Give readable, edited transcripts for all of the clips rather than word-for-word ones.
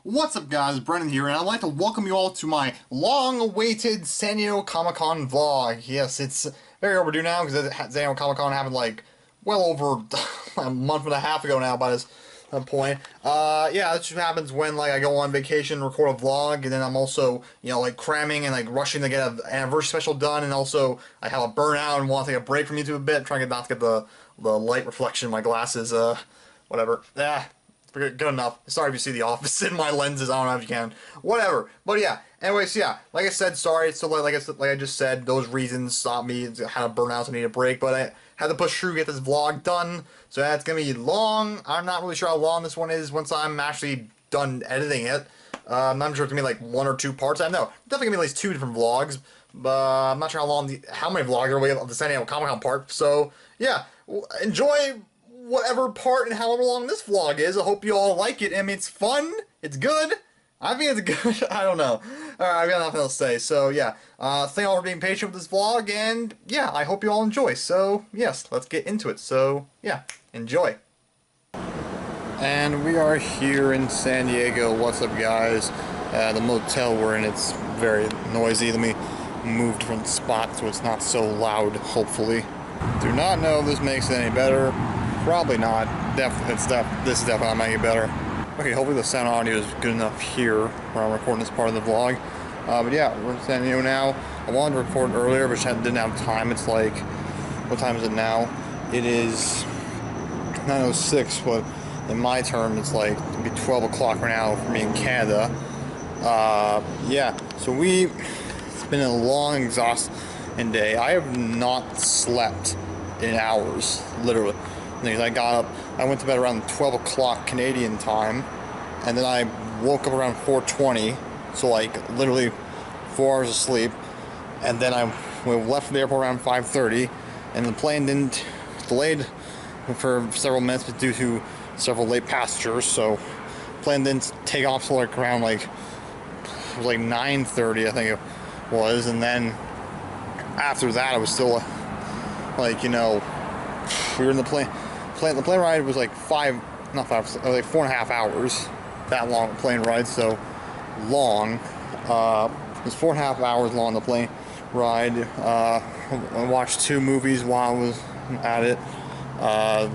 What's up guys, Brennan here, and I'd like to welcome you all to my long-awaited San Diego Comic-Con vlog. Yes, it's very overdue now, because San Diego Comic-Con happened like, well over a month and a half ago now by this point. Yeah, that just happens when like I go on vacation, record a vlog, and then I'm also, like cramming and like rushing to get an anniversary special done, and also I have a burnout and want to take a break from YouTube a bit, trying not to get the light reflection in my glasses, whatever. Good enough. Sorry if you see the office in my lenses. I don't know if you can. Whatever. But yeah. Anyways, yeah. Like I said, sorry. So like I just said, those reasons stopped me. I had a burnout, so I need a break. But I had to push through, get this vlog done. So yeah, it's gonna be long. I'm not really sure how long this one is once I'm actually done editing it. I'm not sure if it's gonna be like 1 or 2 parts. I know definitely gonna be at least 2 different vlogs. But I'm not sure how many vlogs are we of the San Diego Comic-Con part. So yeah, enjoy whatever part and however long this vlog is. I hope you all like it. I mean, it's fun. It's good. I think it's good. I don't know. Alright, I've got nothing else to say. So, yeah. Thank you all for being patient with this vlog, and, yeah, I hope you all enjoy. So, yes, let's get into it. So, yeah, enjoy. And we are here in San Diego. What's up, guys? The motel we're in, it's very noisy. Let me move different spots so it's not so loud, hopefully. Do not know if this makes it any better. Probably not. This is definitely not making it better. Okay, hopefully the sound audio is good enough here where I'm recording this part of the vlog. But yeah, we're in San Diego now. I wanted to record earlier, but didn't have time. It's like, what time is it now? It is 9:06, but in my term, it's like, it'll be 12 o'clock right now for me in Canada. Yeah, so it's been a long, exhausting day. I have not slept in hours, literally. I went to bed around 12 o'clock Canadian time, and then I woke up around 4:20, so like literally 4 hours of sleep, and then we left the airport around 5:30, and the plane delayed for several minutes due to several late passengers, so the plane didn't take off till like around it was like 9:30 I think it was, and then after that I was still we were in the plane. The plane ride was like 4.5 hours. That long plane ride, so long. It was 4.5 hours long, the plane ride. I watched 2 movies while I was at it.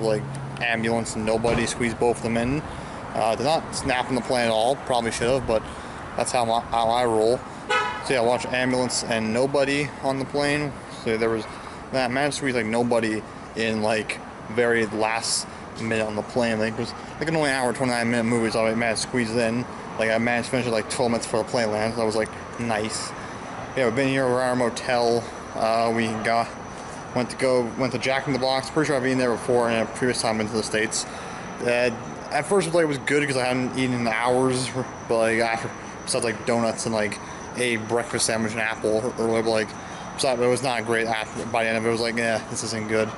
Like Ambulance and Nobody, squeezed both of them in. Did not snap on the plane at all. Probably should have, but that's how I roll. So yeah, I watched Ambulance and Nobody on the plane. So there was that. I managed to squeeze like Nobody in like very last minute on the plane. Like it was like an only hour 29-minute movie, so I managed to squeeze it in. Like I managed to finish it like 12 minutes before the plane lands. So I was like, nice. Yeah, we've been here. We're at our motel. We went to Jack in the Box. Pretty sure I've been there before in a previous time into the States. At first it was good because I hadn't eaten in hours, but like after besides like donuts and like a breakfast sandwich and apple earlier, but like so it was not great. By the end of it, it was like, yeah, this isn't good.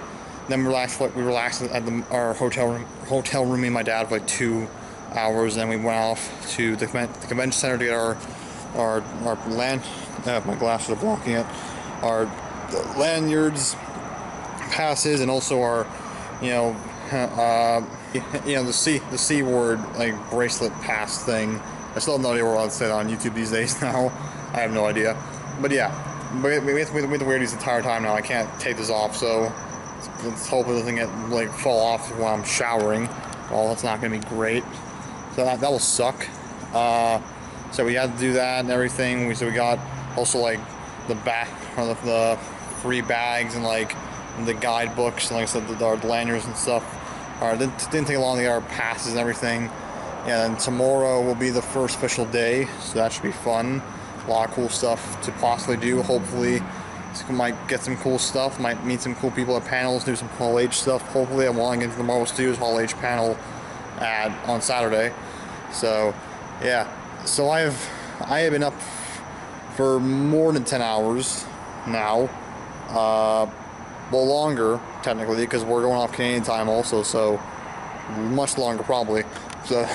Then we relaxed at our hotel room, me and my dad, for like 2 hours. Then we went off to the convention center to get our my glasses are blocking it. Our lanyards, passes, and also our the C word like bracelet pass thing. I still have no idea what I'd say on YouTube these days now. I have no idea. But yeah, we have to wear these the entire time now. I can't take this off, so let's hope it doesn't fall off while I'm showering. Well, that's not gonna be great. So that will suck. So we had to do that and everything. So we got also like the free bags and like the guidebooks and like I said our lanyards and stuff. Didn't take long to get our passes and everything. Yeah, and tomorrow will be the first official day, so that should be fun. A lot of cool stuff to possibly do. Hopefully, might get some cool stuff. Might meet some cool people at panels. Do some Hall H stuff. Hopefully, I want to get into the Marvel Studios Hall H panel on Saturday. So, yeah. So I have been up for more than 10 hours now. Well, longer technically because we're going off Canadian time also. So much longer probably. So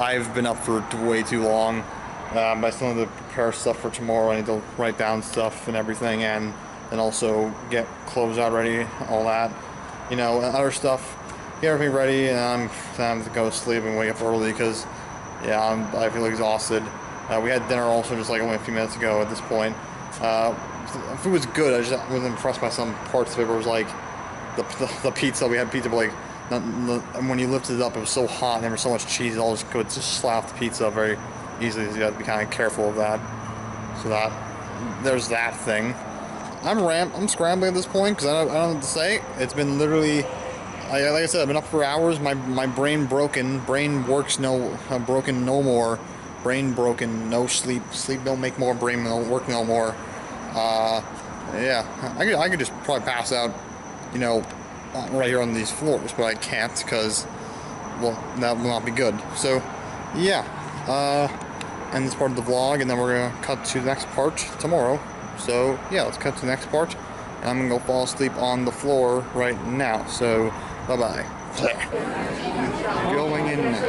I've been up for way too long. But I still need to prepare stuff for tomorrow. I need to write down stuff and everything, and then also get clothes out ready, all that, and other stuff. Get everything ready, and I'm time to go to sleep and wake up early because Yeah, I feel exhausted. We had dinner also just like only a few minutes ago at this point. Food was good. I just was impressed by some parts of it where it was like the pizza. We had pizza, but like and when you lifted it up, it was so hot and there was so much cheese. It all just could just slap the pizza very easily. So you have to be kind of careful of that. So there's that thing. I'm scrambling at this point because I don't know what to say. It's been literally, like I said, I've been up for hours. My brain broken. Brain works broken no more. Brain broken, no sleep. Sleep don't make more. Brain don't work no more. Yeah, I could just probably pass out, you know, right here on these floors, but I can't because, well, that will not be good. So, yeah, end this part of the vlog, and then we're gonna cut to the next part tomorrow. So, yeah, let's cut to the next part, and I'm gonna go fall asleep on the floor right now. So, bye-bye. Going in now.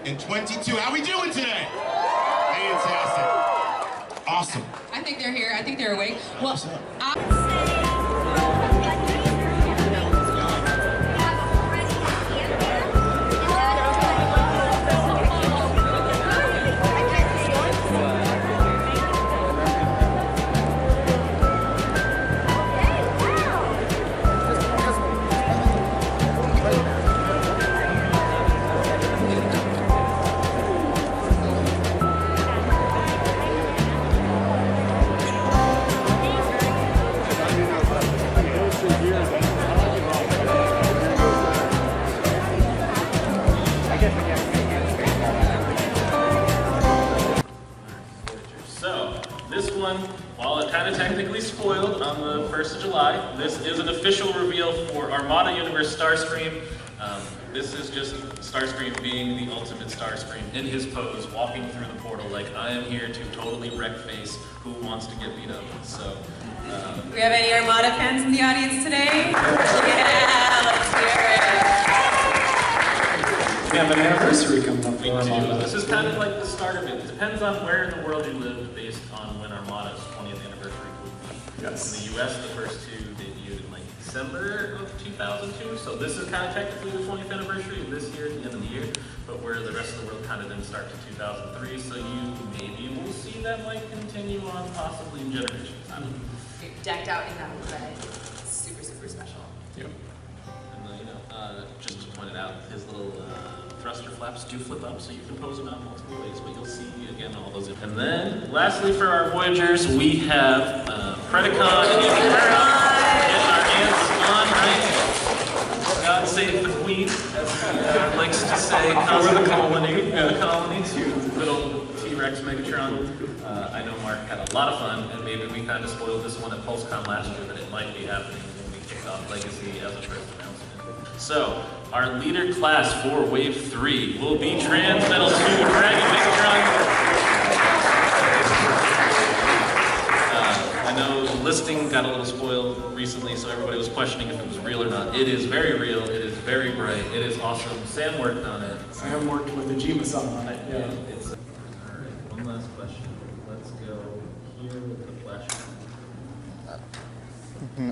and 22. How we doing today? Fantastic. Awesome. I think they're here. I think they're awake. Well, So, this one, while it kind of technically spoiled on the 1st of July, this is an official reveal for Armada Universe Starscream. This is just Starscream being the ultimate Starscream in his pose, walking through the portal like, I am here to totally wreck face who wants to get beat up. So, do we have any Armada fans in the audience today? Yeah, let's hear it. We have an anniversary coming up for we do. Armada. This is kind of like the start of it. It depends on where in the world you live based on when Armada's 20th anniversary would be. Yes. In the US, the first two debuted in like December of 2002, so this is kind of technically the 20th anniversary of this year at the end of the year, but where the rest of the world kind of didn't start to 2003, so you maybe will see that might continue on possibly in generations. I don't know. You're decked out in that red. Super, super special. Yep. And just to point it out, his little thruster flaps do flip up, so you can pose them out multiple ways, but you'll see again all those. And then, lastly for our Voyagers, we have Predacon and Impera. God save the Queen, as he likes to say, or the colony, to little T-Rex Megatron. I know Mark had a lot of fun, and maybe we kind of spoiled this one at PulseCon last year that it might be happening when we kick off Legacy as a first announcement. So, our leader class for Wave 3 will be Transmetal 2 Dragon Megatron. I know the listing got a little spoiled recently, so everybody was questioning if it was real or not. It is very real, it is very bright, it is awesome. Sam worked on it. Sam worked with the Huma on it, yeah. Alright, one last question. Let's go here with the flash.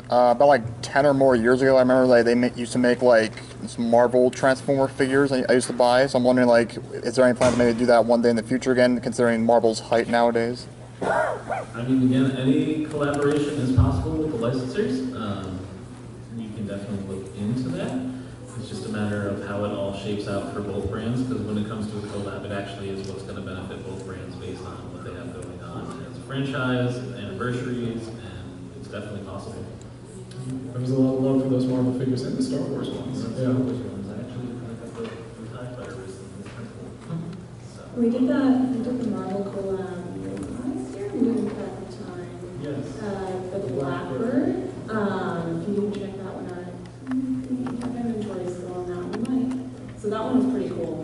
About like 10 or more years ago, I remember like used to make like some Marvel Transformer figures I used to buy, so I'm wondering like, is there any plan to maybe do that one day in the future again, considering Marvel's height nowadays? I mean, again, any collaboration is possible with the licensors. You can definitely look into that. It's just a matter of how it all shapes out for both brands, because when it comes to a collab, it actually is what's going to benefit both brands based on what they have going on as a franchise, anniversaries, and it's definitely possible. There was a lot of love for those Marvel figures and the Star Wars ones. Yeah. Actually, I got the TIE Fighter recently. It's pretty cool. So. We did the Marvel collab last year. We did it at the time. Yes. The Blackbird. If you didn't check that one out, our inventory is still on that one. Might. So that one was pretty cool.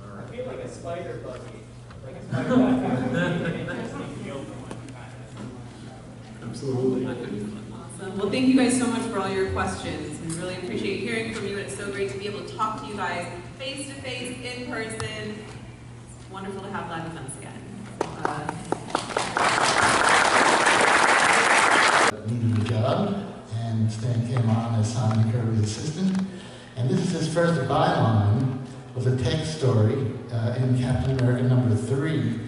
I feel like a spider buggy. Like a spider buggy. Absolutely. Awesome. Well, thank you guys so much for all your questions. We really appreciate hearing from you, and it's so great to be able to talk to you guys face to face, in person. It's wonderful to have live events again. Leading the job, and Stan came on as Simon Kirby's assistant. And this is his first byline, was a text story in Captain America #3.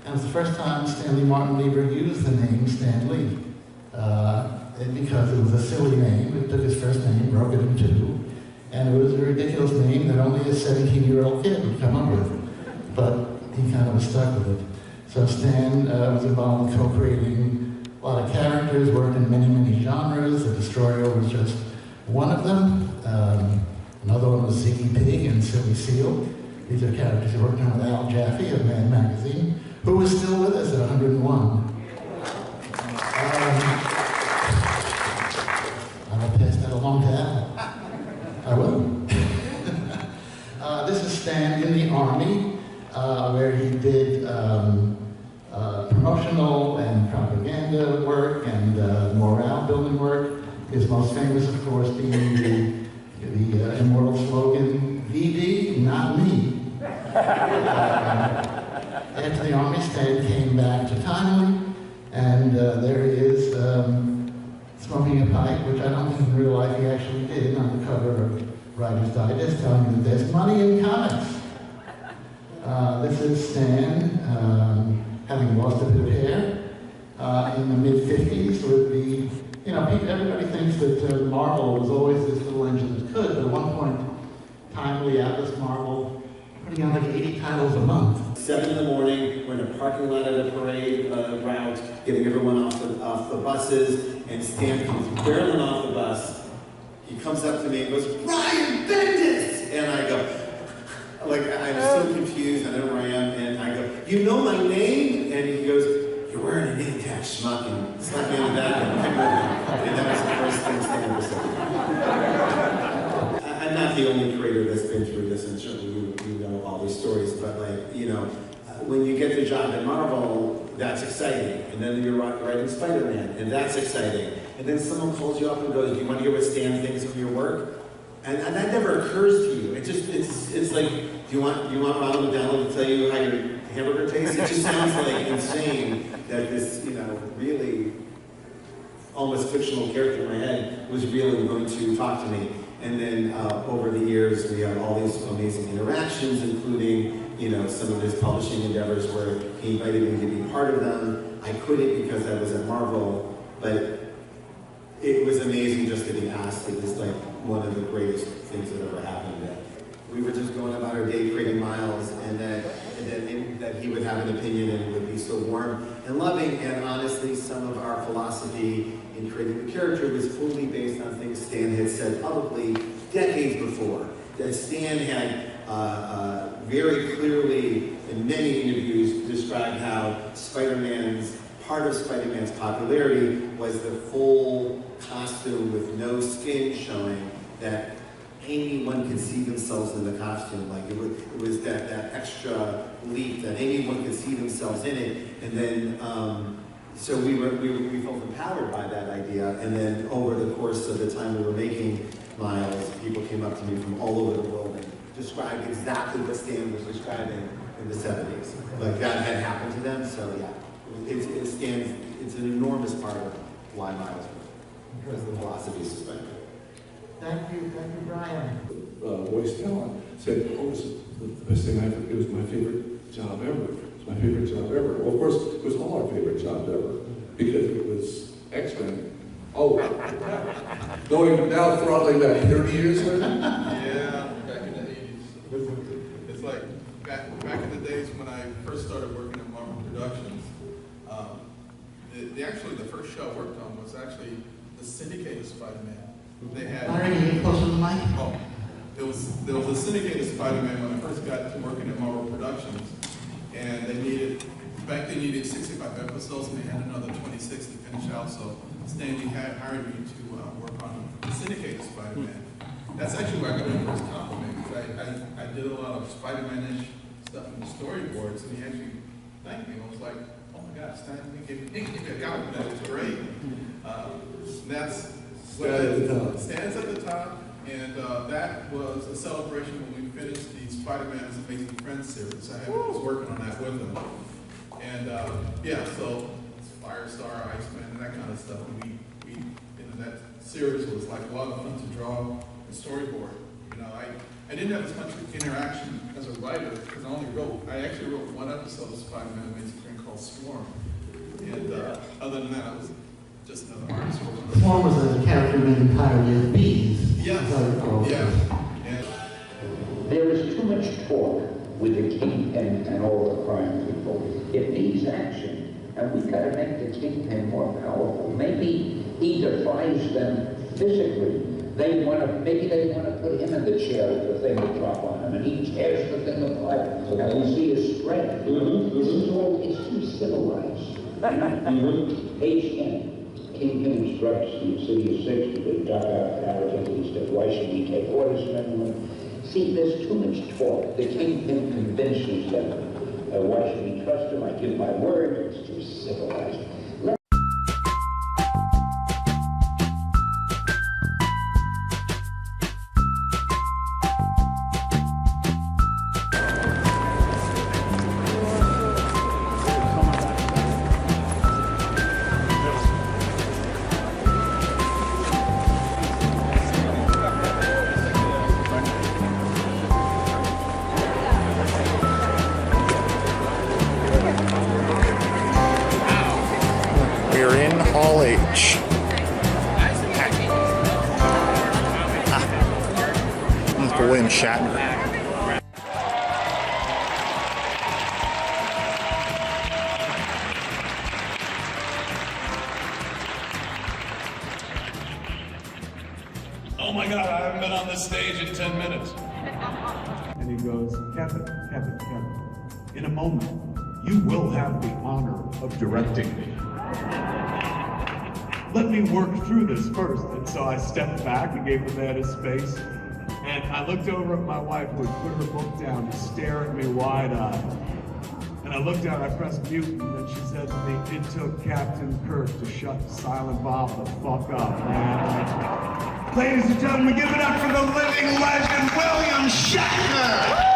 And it was the first time Stanley Martin Lieber used the name Stan Lee. Because it was a silly name. It took his first name, broke it in two, and it was a ridiculous name that only a 17-year-old kid would come up with. But he kind of was stuck with it. So Stan was involved in co-creating a lot of characters, worked in many, many genres. The Destroyer was just one of them. Another one was Ziggy Pig and Silly Seal. These are characters he worked on with Al Jaffe of Mad Magazine, who was still with us at 101. I'll pass that along to Al. I will. This is Stan in the Army, where he did promotional and propaganda work and morale building work. His most famous, of course, being the immortal slogan, VD, not me. After the army, Stan came back to Timely, and there he is smoking a pipe, which I don't think in real life he actually did, on the cover of Writer's Digest, telling you that there's money in comics. This is Stan, having lost a bit of hair, in the mid-50s with the, everybody thinks that Marvel was always this little engine that could, but at one point, Timely, Atlas, Marvel, putting out like 80 titles a month. 7 in the morning, we're in a parking lot at a parade route, getting everyone off the buses, and Stan comes barreling off the bus. He comes up to me and goes, "Ryan Bendis!" And I go, I'm so confused, I don't know where I am, and I go, "You know my name?" And he goes, "You're wearing a name tag, schmuck," and slapped me on the back and picked me up. And that was the first thing Stan ever said. I'm not the only creator that's been through this, and certainly you know all these stories, but when you get the job at Marvel, that's exciting. And then you're writing Spider-Man, and that's exciting. And then someone calls you up and goes, "Do you want to hear what Stan thinks of your work?" And that never occurs to you. It's like, do you want Ronald McDonald to tell you how your hamburger tastes? It just sounds like insane that this, really almost fictional character in my head was really going to talk to me. And then over the years, we have all these amazing interactions, including, some of his publishing endeavors where he invited me to be part of them. I couldn't because I was at Marvel, but it was amazing just to be asked. It was like one of the greatest things that ever happened. We were just going about our day creating Miles, and that he would have an opinion and it would be so warm and loving. And honestly, some of our philosophy in creating the character was fully based on things Stan had said publicly decades before. That Stan had very clearly, in many interviews, described how part of Spider-Man's popularity was the full costume with no skin showing, that anyone could see themselves in the costume. Like it was that extra leap that anyone could see themselves in it. And then, so we felt empowered by that idea. And then over the course of the time we were making Miles, people came up to me from all over the world and described exactly what Stan was describing in the 70s. Like that had happened to them. So yeah, it's an enormous part of why Miles was, because the philosophy is suspended. Thank you, Brian. Voice talent said, "Oh, it was the best thing it was my favorite job ever. It's my favorite job ever." Well, of course, it was all our favorite jobs ever because it was X-Men. Oh, going now throttling back 30 years later. Yeah, back in the 80s. It's like back in the days when I first started working at Marvel Productions. The first show I worked on was actually the syndicated Spider-Man. They had. Larry, can you get closer to the mic? Oh, there was a syndicated Spider-Man when I first got to working at Marvel Productions, and they needed 65 episodes, and they had another 26 to finish out. So Stanley hired me to work on the syndicated Spider-Man. That's actually where I got my first compliment, because I did a lot of Spider-Man-ish stuff in the storyboards, and he actually thanked me. I was like, "Oh my God, Stanley gave me a compliment. That was great." That's Stands at the top, and that was a celebration when we finished the Spider-Man's Amazing Friends series. I was working on that with them, and so Firestar, Iceman, and that kind of stuff. And we that series was like a lot of fun to draw and storyboard. I didn't have as much interaction as a writer because I actually wrote one episode of Spider-Man Amazing Friends called Swarm, and other than that, I was just another artist. Swarm was a character made entirely of bees. Yes. Yeah. There is too much talk with the Kingpin and all the crime people. It needs action, and we've got to make the Kingpin more powerful. Maybe he defies them physically. Maybe they want to put him in the chair with the thing to drop on him, and he tears the thing apart, and we see his strength. This is all, it's too civilized. Page 10. Kingpin instructs the City of Six to duck out arrogant. He said, "Why should we take orders from anyone?" See, there's too much talk. The Kingpin convinces them. Why should we trust him? I give my word. It's too civilized. Ouch. That's for William Shatner. Oh my God, I haven't been on this stage in 10 minutes. And he goes, Kevin, in a moment, you will have the honor of directing me. Let me work through this first. And so I stepped back and gave the man his space. And I looked over at my wife, who had put her book down to stare at me wide-eyed. And I looked down, I pressed mute, and then she said to me, it took Captain Kirk to shut Silent Bob the fuck up, man. Ladies and gentlemen, give it up for the living legend, William Shatner!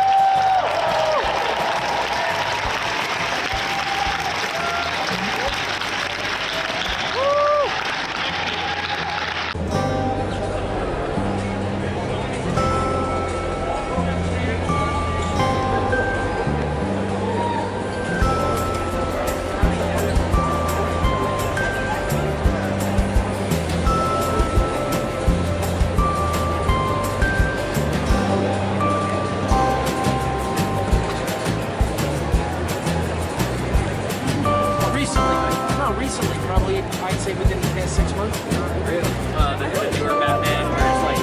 Recently, probably, I'd say within the past 6 months. Really? The newer Batman, where it's like,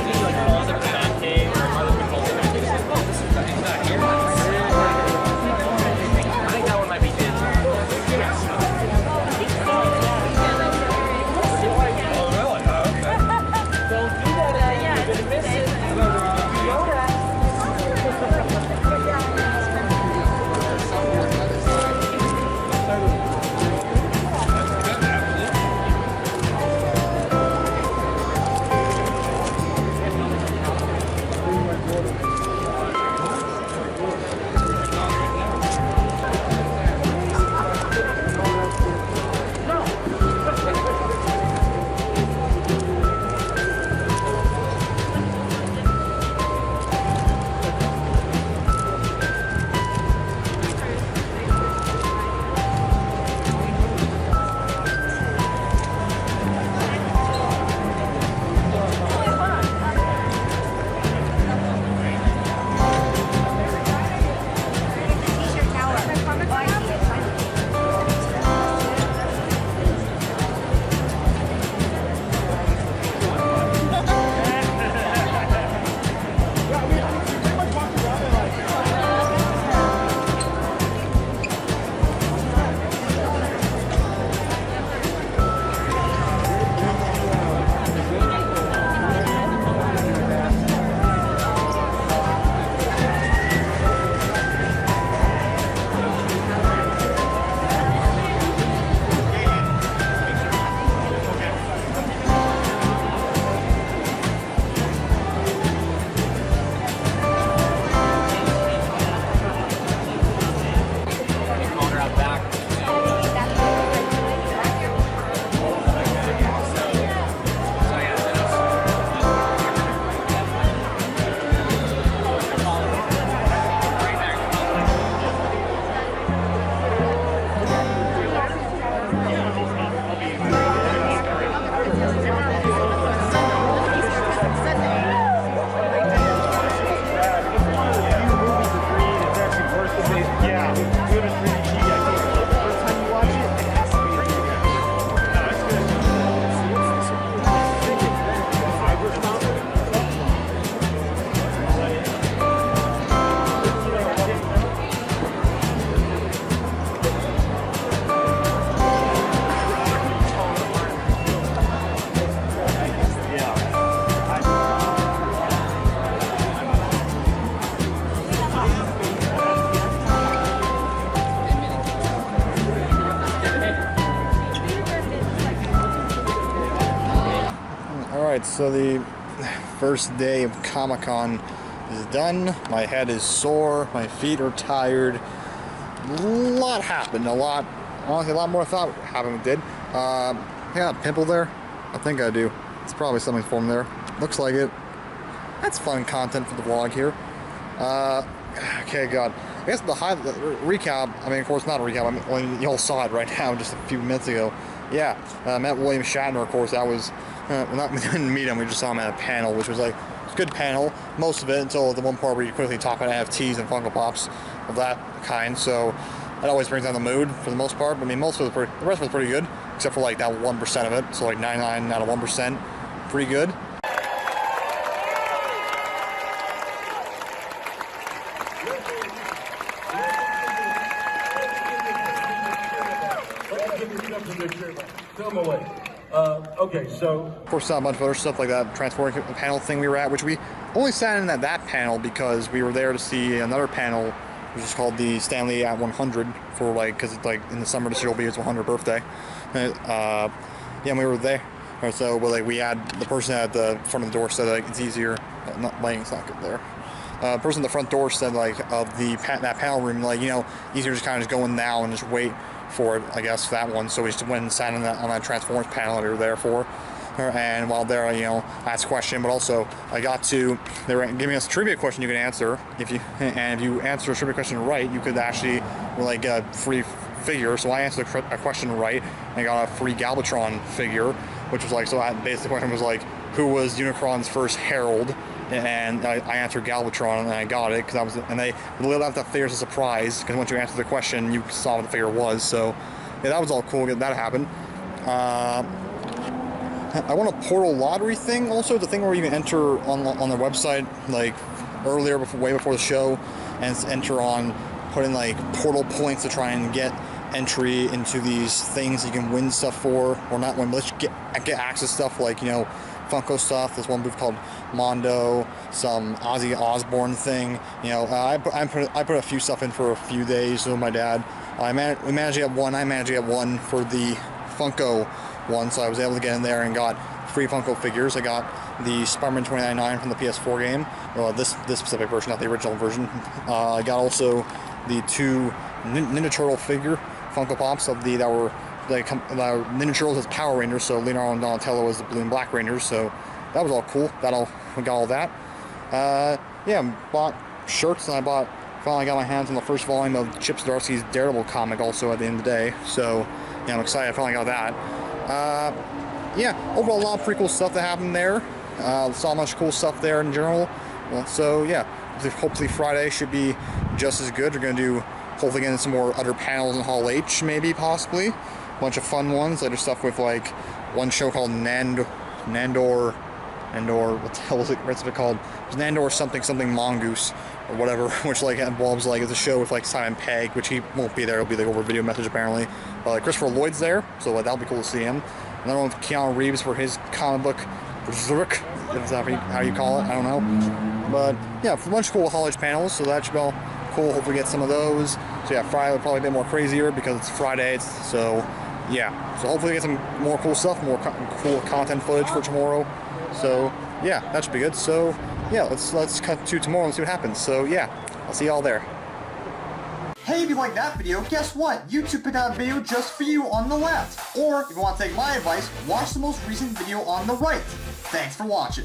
he like calls it the Batcave, or other people calls it the Batcave. He's like, oh, this is not here. I think that one might be his. Oh, really? Oh, okay. Don't do that, you're gonna miss it. You know that. Alright, so the first day of Comic-Con is done. My head is sore, my feet are tired. A lot happened, honestly a lot more I thought happened did. I got a pimple there. I think I do. It's probably something formed there. Looks like it. That's fun content for the vlog here. Okay, God. I guess the recap, I mean, of course, not a recap, I mean, well, you all saw it right now just a few minutes ago. Yeah, met William Shatner, of course. That was, we didn't meet him, we just saw him at a panel, which was like, it's a good panel, most of it, until the one part where you quickly talk about NFTs and Funko Pops of that kind, so that always brings down the mood for the most part. But I mean, most of the rest was pretty good, except for like that 1% of it, so like 99 out of 1%, pretty good. Okay, so of course, a bunch of other stuff like that transforming panel thing we were at, which we only sat in at that panel because we were there to see another panel, which is called the Stanley at 100 for like, because it's like in the summer this year will be his 100th birthday. Yeah, and we were there. So like we had the person at the front of the door said like it's easier. Lighting's not good there. The person at the front door said like of that panel room, like, you know, easier just kind of just go in now and just wait for it, I guess, that one. So we just went and sat on that Transformers panel that we were there for. And while there, you know, I asked a question, but also they were giving us a trivia question you could answer. If you answer a trivia question right, you could actually like get a free figure. So I answered a question right, and I got a free Galvatron figure, which was like, so basically the question was like, who was Unicron's first herald? And I answered Galvatron, and I got it, and they left that figure as a surprise, because once you answered the question, you saw what the figure was. So yeah, that was all cool. That happened. I won a portal lottery thing. Also, the thing where you can enter on their website like earlier, way before the show, and enter on putting like portal points to try and get entry into these things you can win stuff for, or not win, but let's get access stuff like, you know, Funko stuff. There's one booth called Mondo, some Ozzy Osbourne thing. You know, I put a few stuff in for a few days with my dad. We managed to get one. I managed to get one for the Funko one, so I was able to get in there and got free Funko figures. I got the Spider-Man 2099 from the PS4 game. Well, this specific version, not the original version. I got also the 2 Ninja Turtle figure Funko Pops of that were Ninja Turtles as Power Rangers, so Leonardo and Donatello as the Blue and Black Rangers, so that was all cool. We got all that. Yeah, bought shirts, and I finally got my hands on the first volume of Chip Zdarsky's Daredevil comic also at the end of the day, so yeah, I'm excited I finally got that. Yeah, overall a lot of pretty cool stuff that happened there. Saw much cool stuff there in general. Well, so yeah, hopefully Friday should be just as good. We're going to do, hopefully getting some more other panels in Hall H, maybe, possibly. A bunch of fun ones. Other stuff with like one show called Nandor, what the hell is it? What's it called? It's Nandor something Mongoose or whatever, which like involves like, it's a show with like Simon Pegg, which he won't be there. It'll be like over video message apparently. But Christopher Lloyd's there, so that'll be cool to see him. Another one with Keanu Reeves for his comic book Berserk, if that's how you call it, I don't know. But yeah, a bunch of cool Hall H panels, so that should be all cool. Hopefully get some of those. So yeah, Friday will probably be a bit more crazier because it's Friday, so yeah. So hopefully get some more cool stuff, more cool content footage for tomorrow. So yeah, that should be good. So yeah, let's cut to tomorrow and see what happens. So yeah, I'll see y'all there. Hey, if you like that video, guess what? YouTube put out a video just for you on the left. Or, if you want to take my advice, watch the most recent video on the right. Thanks for watching.